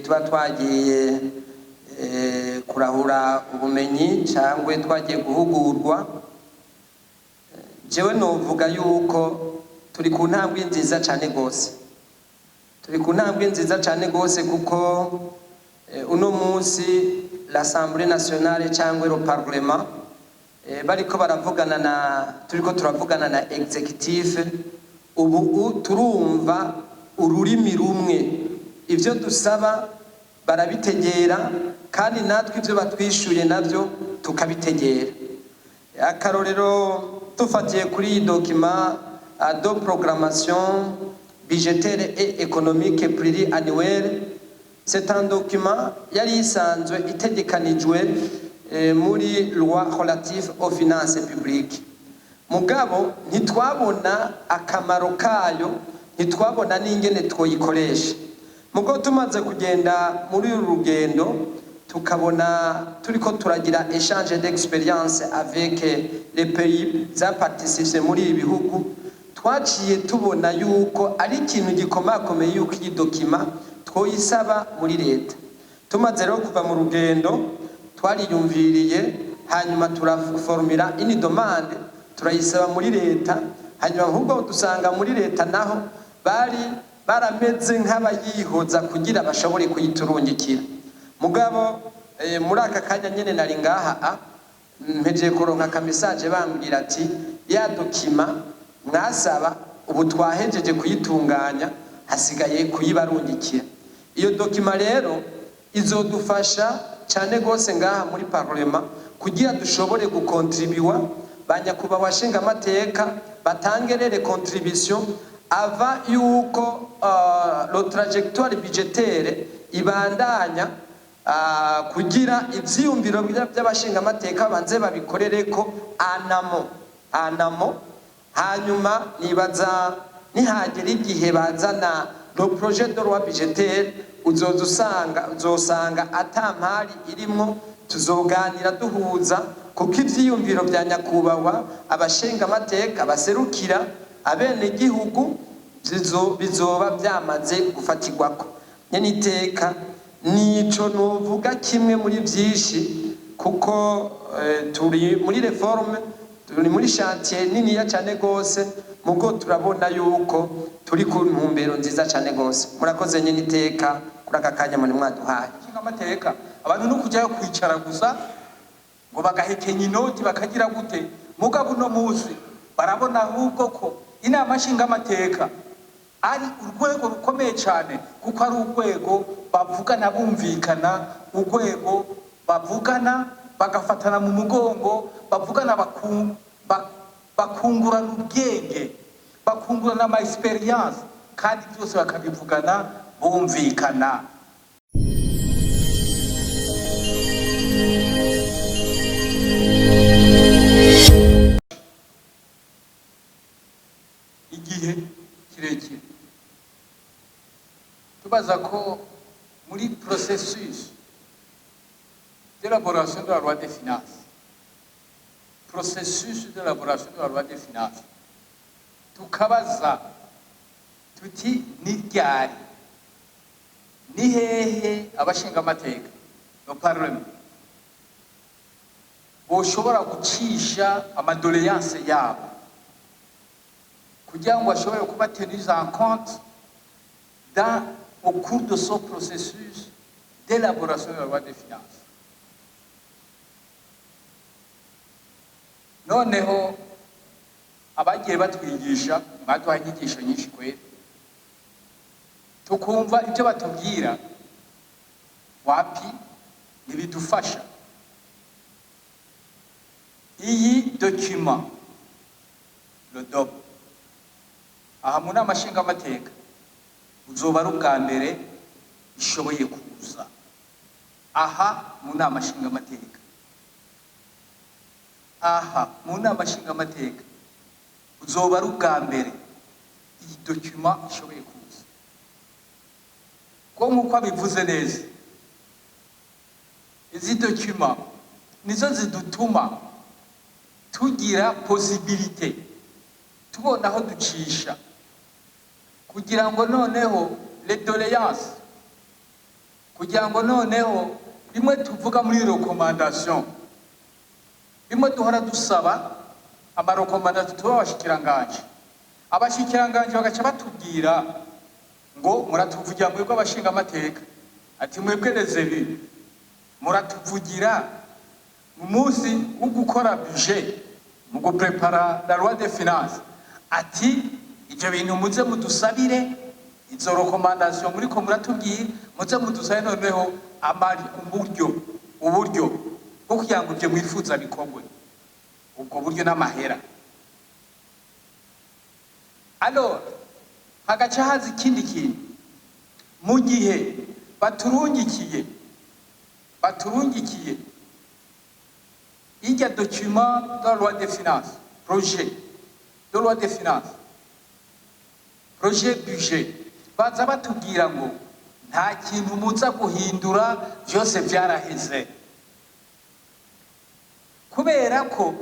tuba twagiye kurahura ubumenyi cyangwa twagiye guhugurwa. Jewe novuga yuko turi ku ntambwe nziza cyane gose, turi ku ntambwe nziza cyane gose kuko uno munsi l'Assemblée nationale cyangwa le Parlement bariko baravugana na turiko turavugana na executive, ubu turumva ururimi rumwe, ivyo dusaba barabitegera kandi natwe ivyo batwishuye navyo tukabitegera. Akarorero tufatiye kuri document de programmation budgétaire et économique pluriannuelle, c'est un document yari isanzwe itegekanijwe muri loi relative aux finances publiques. Mugabo ntitwabona akamaro kayo, ntitwabona n'ingene twoyikoresha. Mugo tumaze kugenda muri urugendo tukabona turiko turagira échange d'expérience avec les pays za participé muri ibihugu, twaciye tubona yuko ari ikintu gikomakomeye yuko iyi document twoyisaba muri leta. Tumaze rero kuva mu rugendo twariyumviriye, hanyuma turaformira ini demande turayisaba muri leta, hanyuma ahubwo dusanga muri leta naho barameze nk'abayihoza kugira bashobore kuyiturungikira. Mugabo muri aka kanya nyene nari ngaha mpeje kuronka ka message bambwira ati ya document mwasaba ubu twahejeje kuyitunganya, hasigaye kuyibarungikira. Iyo document rero izodufasha cyane gose ngaha muri Parlement kugira dushobore gukontribuwa banyakuba washinga amateka batangerere contribution ava yuko le trajectoire budgétaire ibandanya kugira ivyiyumviro by'abashinga amateka banze babikorereko anamo, hanyuma nibaza nihagera igihe bazana le projet de loi budgétaire uzosanga atampari irimwo, tuzoganira duhuza kuko ivyiyumviro bya nyakubahwa abashinga amateka baserukira abene gihugu bizoba byamaze gufatirwako. Nyene iteka nico novuga kimwe muri byinshi kuko turi muri reforme, turi muri chantier nini ya cyane gose, mugo turabona yuko turi ku ntumbero nziza cyane gose. Murakoze nyene iteka kuri aka kanya muri mwaduhaye. Kinga amateka abantu no kujyayo kwicara gusa ngo bagahekenya inoti bakagira gute, mugabo no muzi barabona ahubwo ko inama nshinga amateka ari urwego rukomeye cyane, kuko ari urwego bavugana bumvikana, urwego bavugana bagafatana mu mugongo, bavugana bakungurana ubwenge, bakungurana ama experience, kandi byose bakabivugana bumvikana. Igihe kirekire tubaza ko muri processus d'élaboration de la loi des finances, tukabaza tuti ni ryari, ni hehe abashinga amateka no parlement boshobora gucisha amadoléance yabo kugira ngo bashobore kuba tenus en compte au cours de ce processus d'élaboration de la loi des finances. Noneho abagiye batwigisha baduha inyigisho nyinshi kwera, tukumva ibyo batubwira wapi ntibidufasha. Iyi document le DOB aha mu nama nshinga amateka uzoba ari ubwa mbere ishoboye kuza aha mu nama nshinga amateka, aha mu nama nshinga amateka uzoba ari ubwa mbere iyi document ishoboye kuza, ko nk'uko abivuze neza izi document nizo zidutuma tugira possibilité tubona aho ducisha kugira ngo noneho les doléances kugira ngo noneho bimwe tuvuga muri recommandation, bimwe duhora dusaba amarekomandasiyo tuba abashikiranganje bagaca batubwira ngo muratuvugira mwebwe abashinga amateka, ati mwebwe rezebi muratuvugira mu munsi wo gukora budget mu guprepara la loi de finance, ati ibyo bintu muze mudusabire izo recommandation muri ko muratubwira muze mudusabe noneho amari uburyo bwo kugira ngo ibyo mwifuza bikorwe, ubwo buryo n'amahera. Alors hagaca haza ikindi kintu, mu gihe baturungikiye irya document de la loi de finances, projet de loi de finances, projet budget, baza batubwira ngo nta kintu muza guhindura, byose byaraheze, kubera ko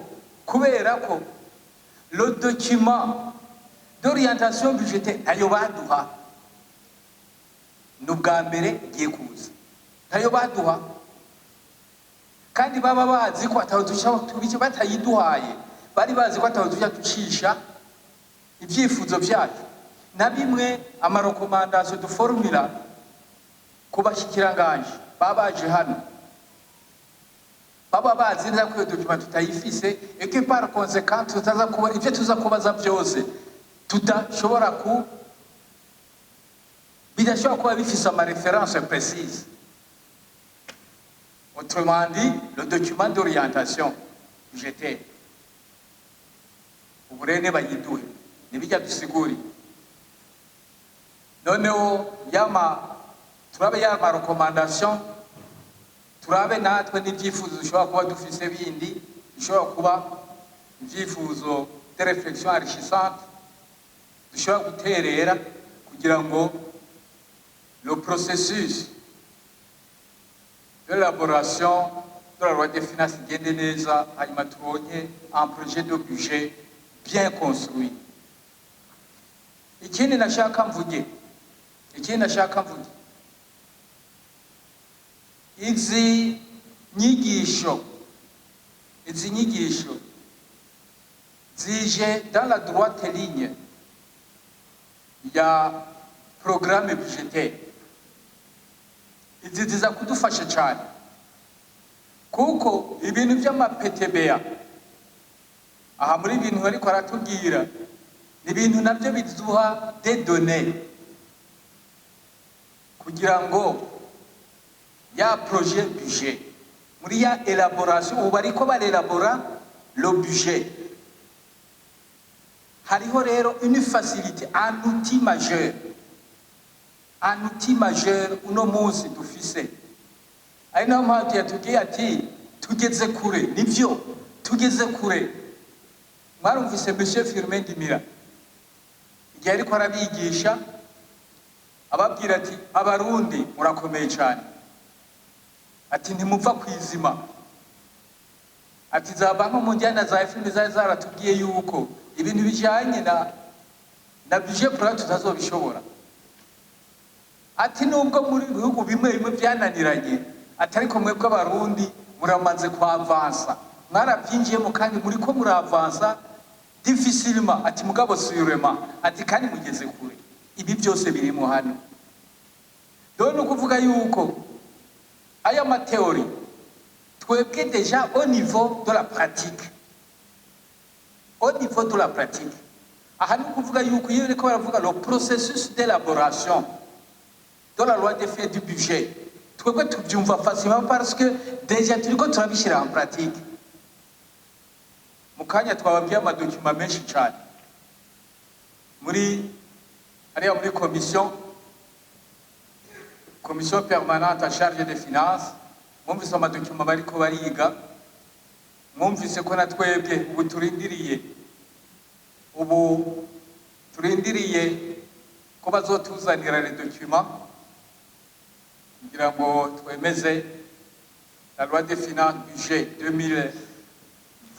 le document d'orientation budgétaire ntayo baduha, n'ubwa mbere giye kuza ntayo baduha, kandi baba bazi ko atawuducisha batayiduhaye, bari bazi ko atawuducisha ducisha ibyifuzo byacu na bimwe amarekomandasiyo duformira ku bashikiranganje babaje hano, baba bazi neza ko iyo document tutayifise, et que par conséquent tutaza kuba ibyo tuza kubaza byose tutashobora bidashobora kuba bifise ama référence précise. Autrement dit, le document d'orientation budgétaire uburene bayiduhe nibijya dusiguri, noneho turabe yama recommandation, turabe natwe n'ibyifuzo dushobora kuba dufise bindi, bishobora kuba ibyifuzo de réflexion enrichissante dushobora guterera kugira ngo le processus d'élaboration de la loi de finances igende neza, hanyuma turonke un projet de budget bien construit. Ikindi nashaka mvuge, izi nyigisho zije dans la droite ligne ya programme budgétaire, izi ziza kudufasha cyane kuko ibintu by'amapetebea aha muri ibintu ariko aratubwira ni ibintu nabyo biduha des données kugira ngo ya projet budget muri ya élaboration ubu bariko barelabora le budget, hariho rero une facilité, un outil majeur uno munsi dufise, ari nayo mpamvu yatubwiye ati tugeze kure. Nivyo tugeze kure, mwarumvise Monsieur Firmin Ndimira igihe ariko arabigisha ababwira ati abarundi murakomeye cyane, ati ntimupfa kwizima, ati za banki mu njyana za FM zari zaratubwiye yuko ibintu bijyanye na budget plan tutazobishobora, ati nubwo muri bihugu bimwe byananiranye, ati ariko mwebwe abarundi muramaze kwavansa, mwarabyinjiyemo kandi muri ko muravansa difficilement, ati mugabo sûrement, ati kandi mugeze kure. Ibi byose birimo hano, dore no kuvuga yuko aya mathéorie twebwe déjà au niveau de la pratique, aha ni kuvuga yuko iyo reko baravuga le processus d'élaboration de la loi de finances du budget, twebwe tubyumva facilement parce que déjà turiko turabishira en pratique. Mukanya twababwiye amadokima menshi cyane muri commission permanente en charge des finances, mwumvise amadokima bariko bariga, mwumvise ko na twebwe ubu turindiriye ko bazotuzanira les documents kugira ngo twemeze la loi de finances budget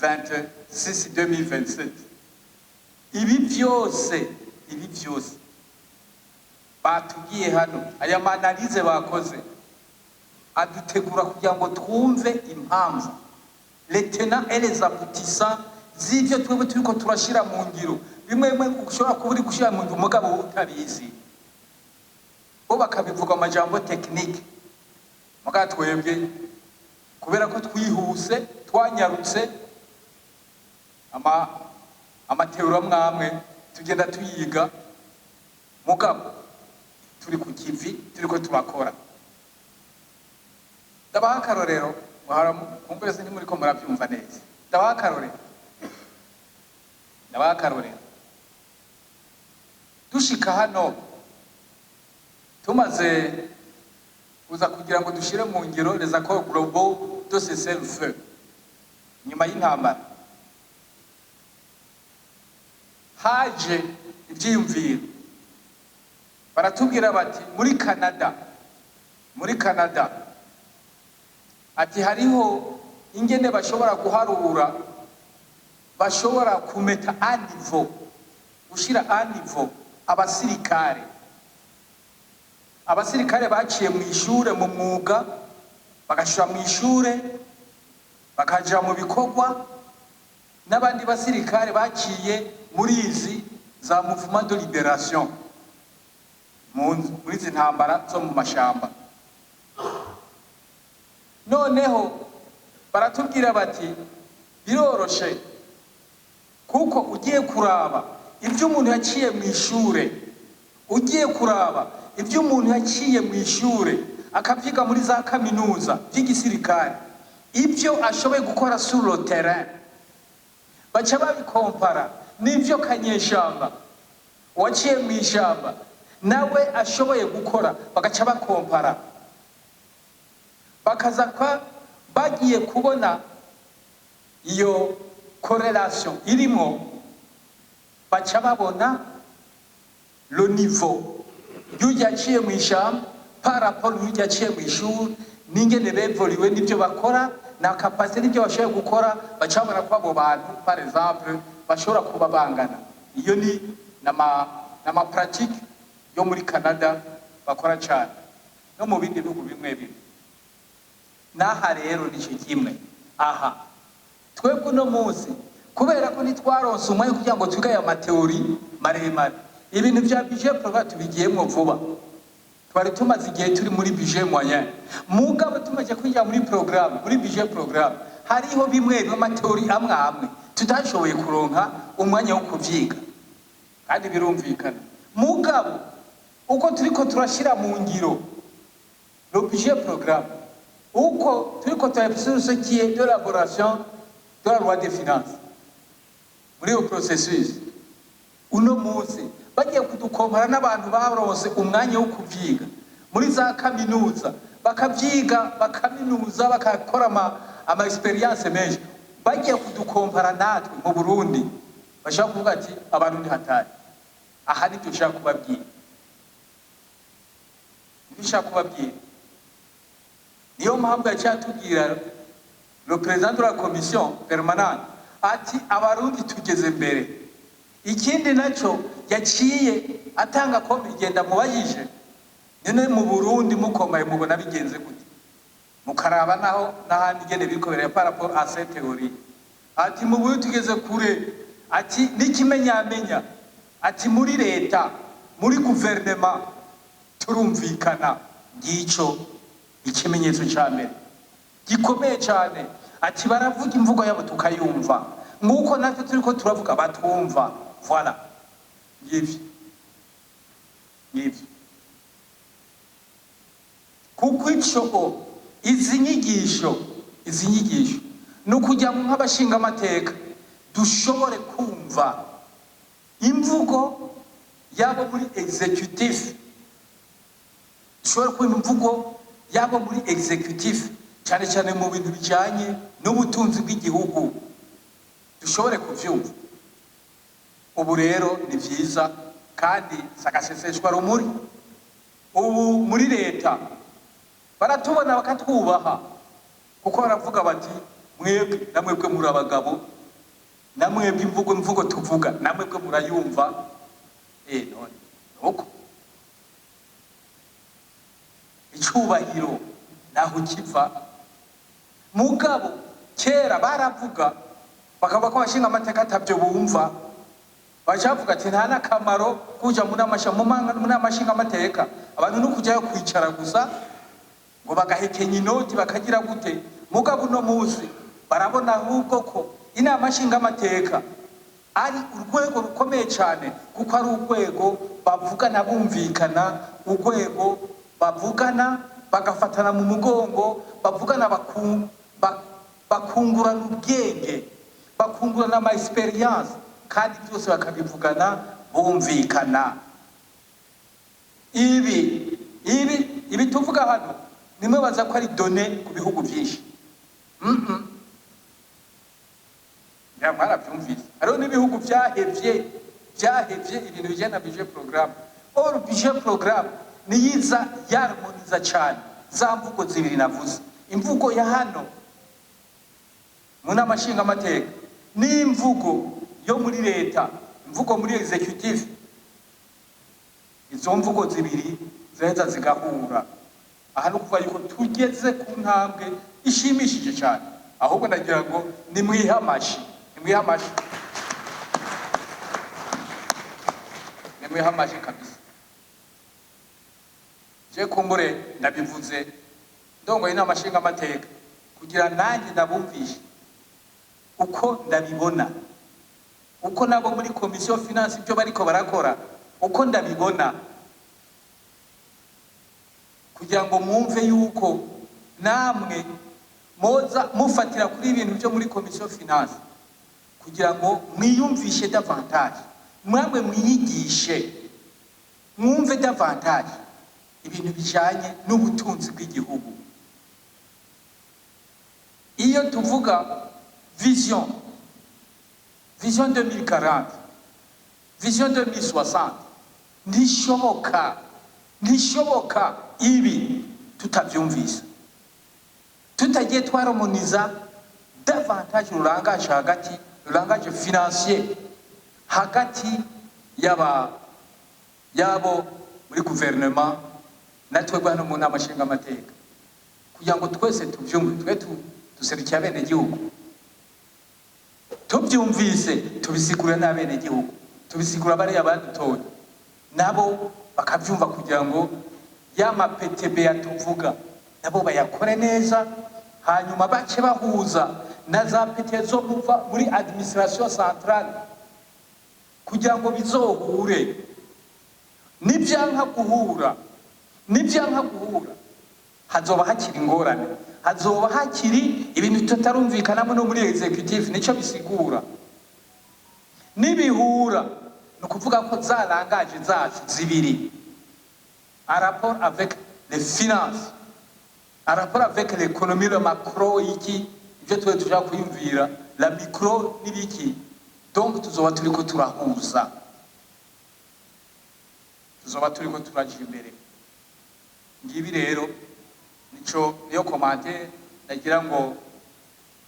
2026-2027. Ibi byose batubwiye hano, aya manalize bakoze adutegura kugira ngo twumve impamvu les tenants et les aboutissants z'ivyo twebwe turiko turashira mu ngiro. Bimwe ushobora kuba uri gushira mu ngiro umugabo utabizi, bo bakabivuga amajambo technique, muga twebwe kubera ko twihuse twanyarutse amateoro amwe tugenda tuyiga, mugabo turi ku kivi turiko turakora. Ndabaha akarorero, kumvise ntimuriko murabyumva neza. Ndabaha akarorero dushika hano tumaze kuza kugira ngo dushire mu ngiro les accords globaux de cessez-le-feu nyuma y'intambara, haje ivyiyumviro baratubwira bati muri Canada ati hariho ingene bashobora guharura, bashobora kumeta a niveau, gushira a niveau abasirikare baciye mu ishure mu mwuga, bagashira mu ishure bakaja mu bikorwa, n'abandi basirikare baciye muri izi za mouvement de libération muri izi ntambara zo mu mashamba. Noneho baratubwira bati biroroshe kuko ugiye kuraba ibyo umuntu yaciye mu ishure, ugiye kuraba ibyo umuntu yaciye mu ishure akavyiga muri za kaminuza by'igisirikare, ibyo ashoboye gukora sur le terrain baca babikompara n'ivyo kanyeshamba waciye mu ishamba nawe ashoboye gukora, bagaca bakompara, bakaza kwa bagiye kubona iyo correlation irimo, baca babona le niveau y'uyaciye mu ishamba par rapport y'uyaciye mu ishuri, n'ingene bevoliwe n'ibyo bakora na capacité n'ibyo bashoboye gukora, baca babona ko abo bantu par exemple bashobora kuba bangana. Iyo ni nama pratique yo muri Canada bakora cyane no mu bindi bihugu bimwe. Naha rero nico kimwe. Aha twebwe no munsi kubera ko nitwaronse umwe kugira ngo twiga ya mateori maremare, ibintu bya budget programme tubigiyemo vuba, twari tumaze igihe turi muri budget moyen, mugabo tumaze kwinjira muri programme, muri budget programme hariho bimwe n'amateori amwe tutashoboye kuronka umwanya wo kuvyiga, kandi birumvikana. Mugabo uko turiko turashira mu ngiro le budget programme, uko turiko turabisura ce qui est de l'élaboration de la loi des finances muri yo processus, uno munsi bagiye kudukompara n'abantu baronse umwanya wo kuvyiga muri za kaminuza, bakavyiga bakaminuza bakakora ama experience menshi, bagiye kudukompara natwe mu Burundi bashaka kuvuga ati abantu ni hatari. Aha ni dushaka kubabwira, niyo mpamvu yacyatubwira le président de la commission permanente ati abarundi tugeze mbere. Ikindi naco yaciye atanga ko bigenda mubajije nene mu Burundi mukomaye mubona bigenze gute, mukaraba naho n'ahandi gene bikobereye par rapport à cette théorie. Ati mu Burundi tugeze kure, ati n'ikimenyamenya, ati muri leta muri gouvernement turumvikana. Ngico ikimenyetso cya mbere gikomeye cyane. Ati baravuga imvugo yabo tukayumva nkuko natwe turiko turavuga batumva. Voilà, ngivyo kuko ico izi nyigisho n'ukujya nk'abashinga amateka dushobore kumva imvugo yabo muri executif, dushobore kumva imvugo yabo muri executif cyane cyane mu bintu bijanye n'ubutunzi bw'igihugu, dushobore kuvyumva. Ubu rero ni vyiza kandi sagaseseshwa rumuri. Ubu muri leta baratubona bakatwubaha kuko baravuga bati mwebwe namwebwe muri abagabo, namwebwe imvugo tuvuga namwebwe murayumva. None uko icubahiro naho kiva. Mugabo kera baravuga bakaba ko abashinga amateka atabyo bumva, bacavuga ati nta nakamaro kuja muri amashinga amateka, abantu no kujyayo kwicara gusa ngo bagahekenya inoti bakagira gute. Mugabo no muzi barabona ahubwo ko inama nshinga amateka ari urwego rukomeye cyane, kuko ari urwego bavugana bumvikana, urwego bavugana bagafatana mu mugongo, bavugana bakungurana ubwenge, bakungurana ama experience, kandi byose bakabivugana bumvikana. Ibi tuvuga hano nimwe baza ko ari done ku bihugu byinshi. Mwarabyumvise, hariho n'ibihugu byahevye ibintu bijyanye na budget programme. Or budget programme niyiza yarmoniza cyane za mvugo zibiri navuze, imvugo ya hano mu nama nshinga amateka n'imvugo yo muri leta, imvugo muri executive. Izo mvugo zibiri ziheza zigahura. Aha no kuvuga yuko tugeze ku ntambwe ishimishije cyane, ahubwo ndagira ngo nimwihamashi kabisa. Je kumbure ndabivuze ndongo inama nshinga amateka kugira nanjye ndabumvishe uko ndabibona, uko nabo muri komisiyo finance ibyo bariko barakora, uko ndabibona, kugira ngo mwumve yuko namwe moza mufatira kuri ibintu byo muri komisiyo finance, kugira ngo mwiyumvishe davantage, mwamwe mwiyigishe, mwumve davantage ibintu bijanye n'ubutunzi bw'igihugu. Iyo tuvuga vision 2040, vision 2060, nishoboka ibi tutavyumvisa, tutagiye twaromoniza davantage urangaje hagati, urangaje financier hagati yabo muri gouvernement natwe hano mu nama nshinga amateka, kugira ngo twese tuvyumve, duserukiye abene gihugu, tubyumvise tubisigura n'abene gihugu, tubisigura bariya badutoye nabo bakabyumva, kugira ngo ya mapetebe yatuvuga nabo bayakore neza, hanyuma bace bahuza na za pete zo muva muri administration centrale, kugira ngo bizohure. Nibyanka guhura hazoba hakiri ingorane, hazoba hakiri ibintu tutarumvikanamo no muri executive. Nico bisigura nibihura, no kuvuga ko zarangaje zacu zibiri, en rapport avec les finances, en rapport avec l'économie, le macro iki ibyo twe tuja kuyumvira, la micro nibiki. Donc tuzoba turiko turahuza, tuzoba turiko turaje imbere. Ngibi rero niyo komante nagira ngo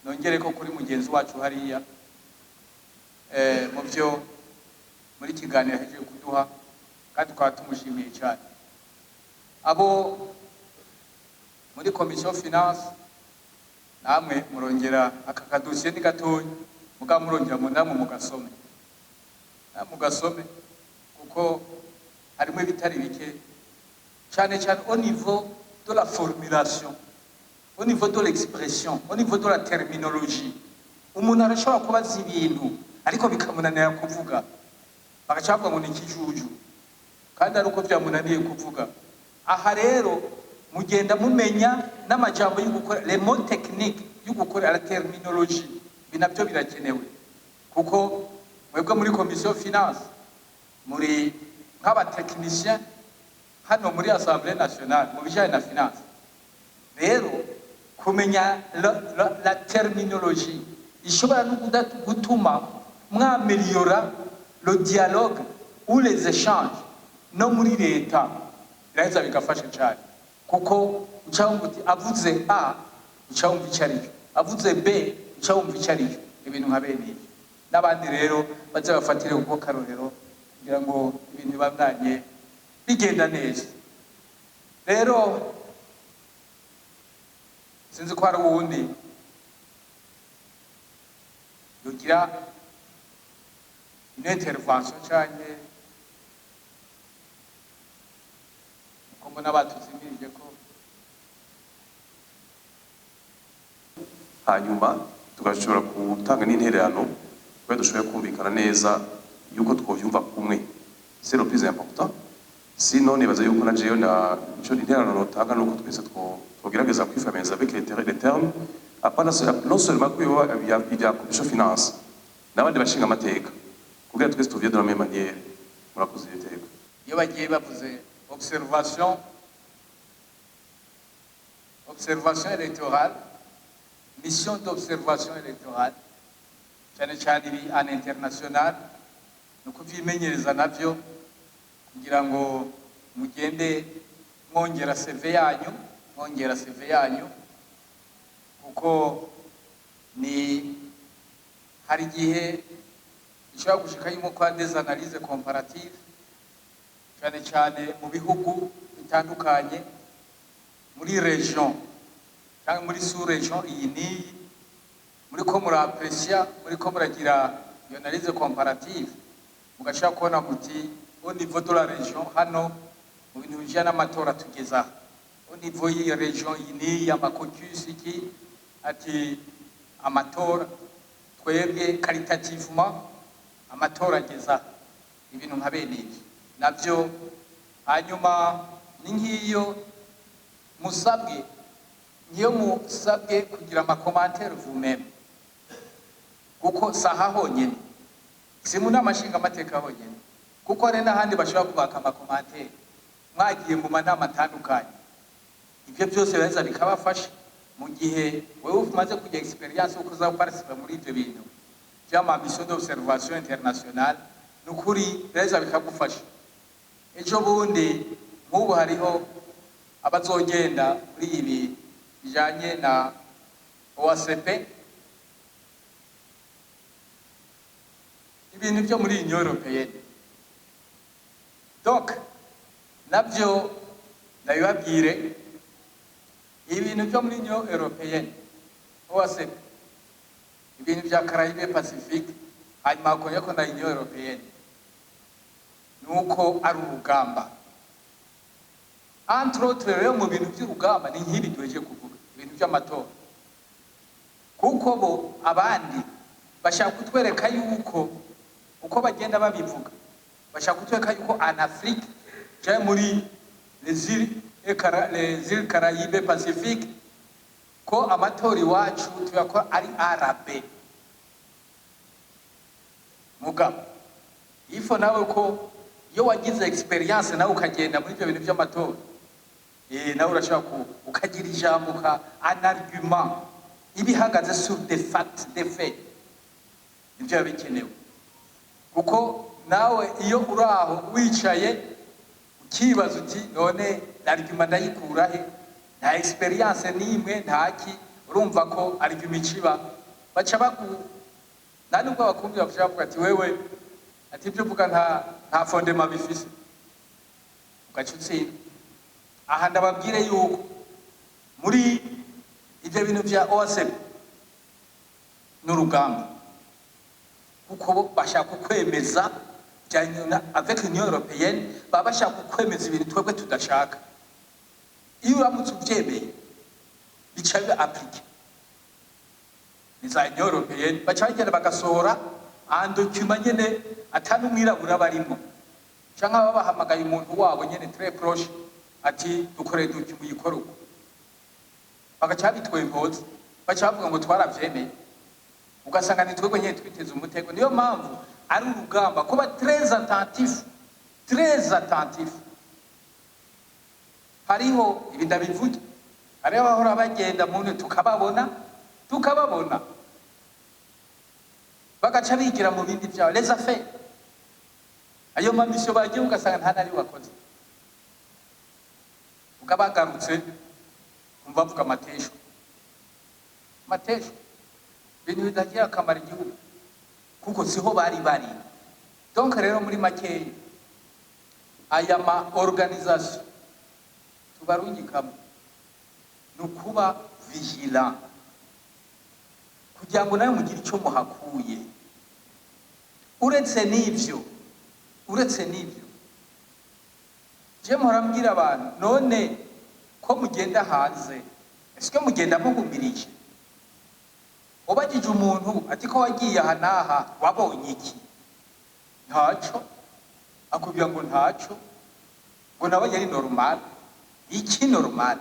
nongere ko kuri mugenzi wacu hariya mu byo muri kiganiro heje kuduha, kandi kwa tumushimiye cyane abo muri komisiyo finance. Namwe murongera aka kadosiye ni gatoya, muga murongera namwe mugasome kuko harimo ibitari bike cyane au niveau de la formulation, au niveau de l'expression, au niveau de la terminologie. Umuntu arashobora kubaza ibintu ariko bikamunanira kuvuga, bagacavuga ngo ni ikijuju, kandi ari uko byamunaniye kuvuga. Aha rero mugenda mumenya n'amajambo y'ugukora, les mots techniques y'ugukora, la terminologie, binabyo birakenewe, kuko mwebwe muri komisiyo finance muri nk'abatekinicien hano muri Assemblée nationale mu bijanye na finance. Rero kumenya la terminologie ishobora no gutuma mwameliora le dialogue ou les échanges no muri leta, biraheza bigafasha cyane, kuko ucawumva uti avuze A ucawumva icyo aricyo, avuze B ucawumva icyo aricyo, ibintu nka bene ibyo. N'abandi rero baze bafatire uko karorero kugira ngo ibintu bibandanye bigenda neza. Rero sinzi ko hari uwundi yogira une intervention cyane ko mbona batuzimirije ko hanyuma tugashobora gutanga n'intererano kuba dushoboye kumvikana neza yuko twovyumva kumwe. C'est le plus important. Sinon nibaza yuko na jewe na ico intererano notanga nuko twese twogerageza kwifameza avec les termes apana non seulement kwiba ibya commission finance n'abandi bashinga amateka kugira twese tuvye de la même manière. Murakoze iteka. iyo bagiye bavuze observation électorale, mission d'observation électorale, cyane cyane ibi an international, no kuvyimenyereza navyo kugira ngo mugende mwongera CV yanyu, kuko ni hari gihe ishobora gushika yuko kwa des analyses comparatives cyane cyane mu bihugu bitandukanye, muri region cyangwa muri sous-region iyi niyi, muri ko muraprecia, muri ko muragira iyo analyse comparative, mugashaka kubona muti au niveau de la région hano mu bintu bijana n'amatora tugeza au niveau y'iyo region iyi niyi, amakokus iki ati amatora twebwe qualitativement amatora ageza ibintu nka bene ibi navyo. Hanyuma ni nk'iyo musabwe kugira amakomantere vous-même, kuko saha honyene si mu n'amashinga amateka honyene, kuko hari n'ahandi bashobora kubaka amakomantere mwagiye mu manama atandukanye. Ibyo byose beza bikabafasha mu gihe wewe umaze kugira experience uko uzaparticipa muri ibyo bintu by'ama mission d'observation internationale, nukuri beza bikagufasha. Ejo bundi nk'ubu hariho abazogenda muri ibi bijanye na OACP, ibintu byo muri Union Européenne. Donc navyo ndabibabwire, ibintu byo muri Union Européenne OACP, ibintu bya Caraïbes Pacifique, hanyuma hakonye ko na Union Européenne, nuko ari urugamba. Entre autres rero mu bintu by'urugamba ni nk'ibi duheje kuvuga ibintu by'amatora, kuko bo abandi bashaka kutwereka yuko uko bagenda babivuga, bashaka kutwereka yuko en Afrique cyangwa muri les îles Caraïbes Pacifique ko amatora iwacu tuyakora ari arabe. Mugabo ifo nawe ko iyo wagize experience nawe ukagenda muri ibyo bintu by'amatora, nawe urashaka ukagira ijambo un argument ibihagaze sur des facts, des faits, ibyo bikenewe. Kuko nawe iyo uraho wicaye ukibaza uti none argument ndayikura he, nta experience nimwe ntaki, urumva ko argument ikiba baca nani ubwo bakumvira bavuga ati wewe ati ibyo uvuga nta fondement bifise, ugacutse. Aha ndababwire yuko muri ibyo bintu bya OACP n'urugamba, kuko bashaka kwemeza byanyuna avec l'Union Européenne, baba bashaka kwemeza ibintu twebwe tudashaka. Iyo uramutse ubyemeye bica biba appliqué. Ni za Union Européenne baca bagenda bagasohora un document nyene atanu mwirabura barimo, cyangwa babahamagaye umuntu wabo nyene très proche ati dukoreye document yikoroka, bagaca bitwempoza, baca bavuga ngo twaravyemeye, ugasanga ni twebwe nyene twiteze umutego. Niyo mpamvu ari urugamba kuba très attentif. Hariho ibidabivuga, hariho abahora bagenda muntu tukababona bagaca bigira mu bindi byabo les affaires. Ayo mamisyo bagiye ugasanga nta nari wakoze, ukabagarutse umva vuga amatesho ibintu bidagira akamaro igihugu, kuko siho bari. Donc rero muri makeya aya ma organisation tubarungikamo nukuba vigilant kugira ngo nawe mugire icyo muhakuye. Uretse n'ivyo je murambwira abantu none ko mugenda hanze, ese mugenda mugumirije? Ubagije umuntu ati ko wagiye aha n'aha wabonye iki? Ntaco. Akubwira ngo ntaco, ngo nawe yari normal. Iki normal?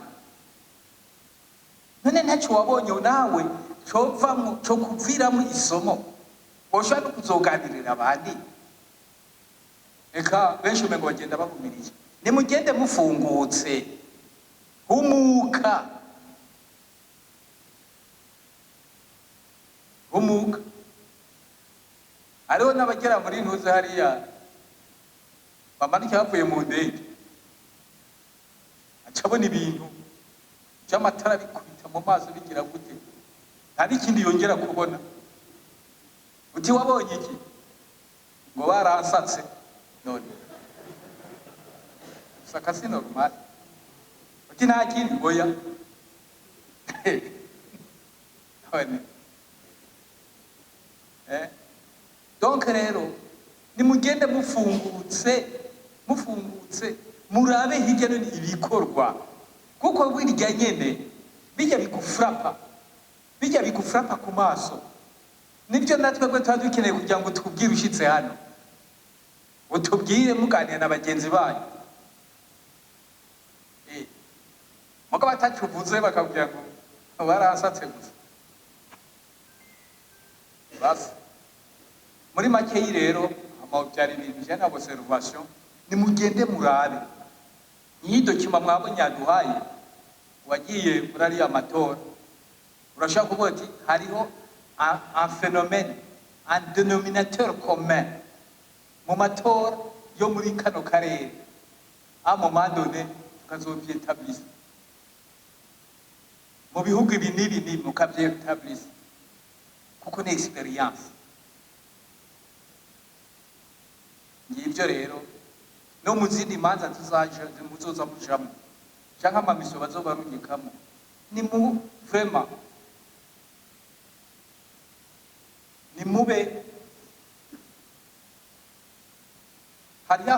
None ntaco wabonye nawe covamwo cyo kuviramo isomo woshaka no kuzoganirira abandi? Eka benshi umengo bagenda bagumirije. Nimugende mufungutse umuka ariho n'abagera muri ntuze hariya bamanike bavuye mu ndege, acabona ibintu by'amatara bikubita mu maso bigira gute, nta n'ikindi yongera kubona. Uti wabonye iki? Ngo baransatse. None saka si normal. Uti nta kindi ngoya. None donc rero nimugende mufungutse murabe hirya no ibikorwa, kuko burya nyene bijya bigufrapa ku maso. Nibyo natwe ko tuba dukeneye kugira ngo tukubwire ushitse hano, utubwire muganira na bagenzi banyu. Muko batacuvuze bakabwira ngo baransatse gusa basi. Muri make rero amabyari ibintu je na observation, nimugende murabe iyi document mwabonye yaduhaye. Wagiye muri ari amatora urashaka kuvuga ati hariho un phénomène, un dénominateur commun mu matora yo muri kano karere. A moment donné tukazovyetablis mu bihugu ibi n'ibi mukavyetablis kuko ni experience. Ngibyo rero no mu zindi manza tuzaje muzoza mujamo cyangwa amamiso bazobarungikamo, ni mu vraiment ni mube hariho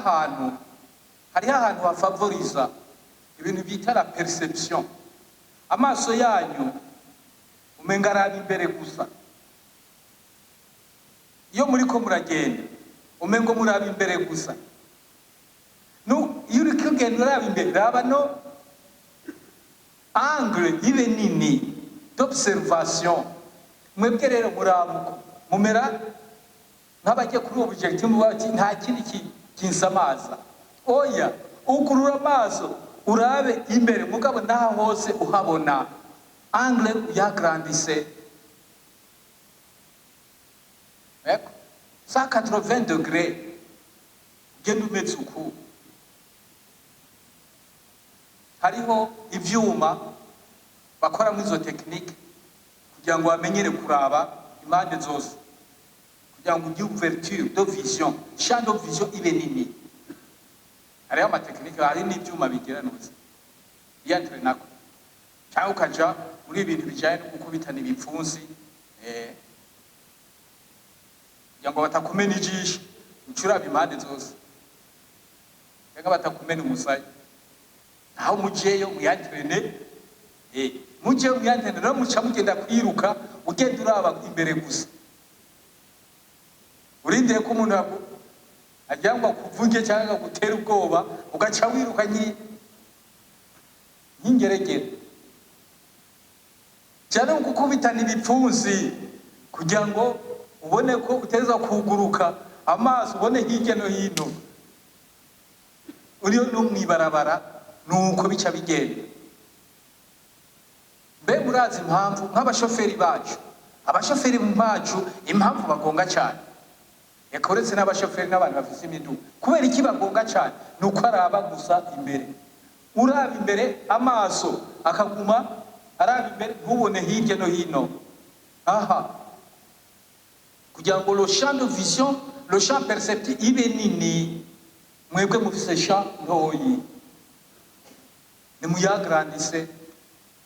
ahantu hafavoriza ibintu bita la perception. Amaso yanyu umenga araba imbere gusa. Iyo muriko muragenda umengo muraba imbere gusa. No, iyo uriko ugenda uraba imbere, raba no angle ibe nini d'observation. Mwebwe rero murabuko mumera nk'abajye kuri objective bati nta kindi kinsamaza. Oya, ugurura amaso urabe imbere, mugabo naho hose uhabona angle yagrandisse. Eko 180 degrés genda umeze uku. Hariho ivyuma bakora muri zo technique kugira ngo bamenyere kuraba impande zose, kugira ngo ugire ouverture de vision, champ de vision ibe nini. Hariho amateknike, hari n'ivyuma bigira nuzi yantre nako cyangwa ukaja muri ibintu bijanye no gukubitana ibipfunsi kugira ngo batakumena ijisho ucuraba impande zose, cyangwa batakumena umusaya. Naho mujeyo muyantrene mujeyo muyantrene no muca mugenda kwiruka ugenda uraba imbere gusa, urindire ko umuntu agira ngo kuvuge cyangwa gutera ubwoba ugaca wiruka nk'ingeregere. Cyane gukubitana ibipfunsi kugira ngo ubone ko uteza kuguruka amaso, ubone hirya no hino. Uriyo no mwibarabara nuko bica bigenda. Mbe murazi impamvu nk'abashoferi bacu, abashoferi bacu impamvu bagonga cyane? Eka uretse n'abashoferi n'abantu bafise imiduga, kubera iki bagonga cyane? Nuko araba gusa imbere. Uraba imbere amaso akaguma araba imbere, ntubone hirya no hino. Aha, kugira ngo le champ de vision, le champ perceptif ibe nini, mwebwe mufise champ ntoyi, nimuyagrandise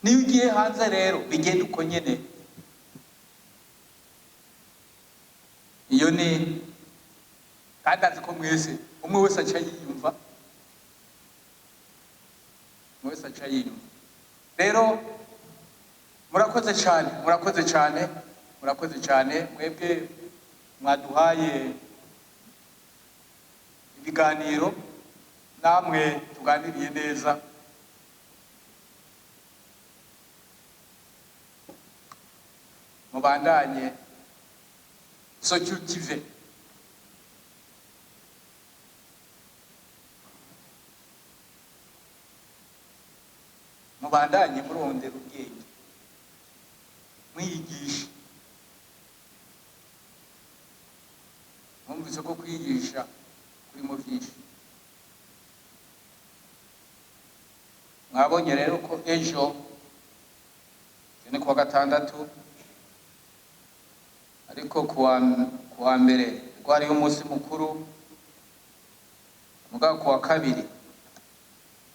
niyo ugiye hanze rero bigenda uko nyene. Iyo ni kandi azi ko mwese umwe wese aca yiyumva, umwe wese aca yiyumva. Rero murakoze cyane, murakoze cyane, murakoze cyane mwebwe mwaduhaye ibiganiro, namwe tuganiriye neza. Mubandanye socultive, mubandanye murondera ubwenge, mwiyigisha. Mwumvise ko kwigisha kuri mu byinshi. Mwabonye rero ko ejo ni kuwa gatandatu, ariko kuwa mbere ko hariho umunsi mukuru, mugabo kuwa kabiri,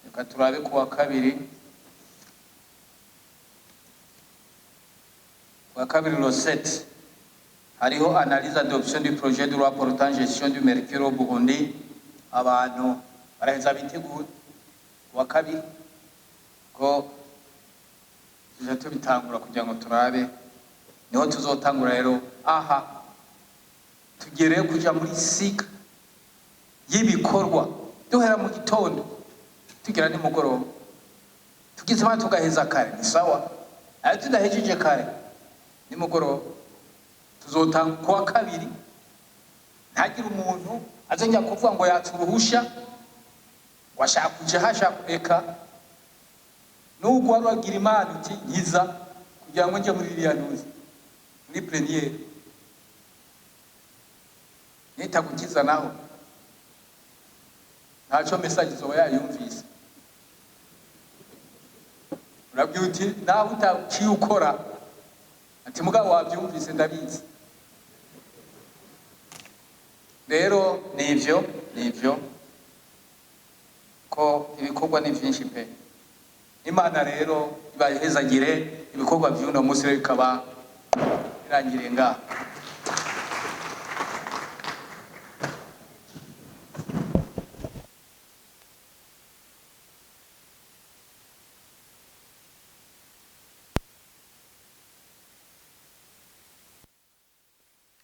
reka turabe kuwa kabiri. Kuwa kabiri le 7 hariho analyse adoption du projet de loi portant gestion du mercure au Burundi. Abantu baraheza bitegura kuwa kabiri ko tujya bitangura kugira ngo turabe, niho tuzotangura rero. Aha tugere kuja muri sika y'ibikorwa duhera mu gitondo tugira nimugoroba, tugize abantu tugaheza kare ni sawa, ariko tudahejeje kare nimugoroba tuzotanga kuwa kabiri. Ntagira umuntu azongera kuvuga ngo yaturuhusha washaka kuja hasha kureka, nubwo waragira Imana uti nkiza kugira ngo nje muri iriya ntuzi muri premiere nitagukiza naho ntaco message zoba yayumvise. Urabwira uti nawe utaciye ukora ati mugabo wabyumvise ndabizi. Rero nivyo ko ibikorwa ni byinshi pe. Imana rero ibahezagire ibikorwa by'uno munsi bikaba birangire ngaha.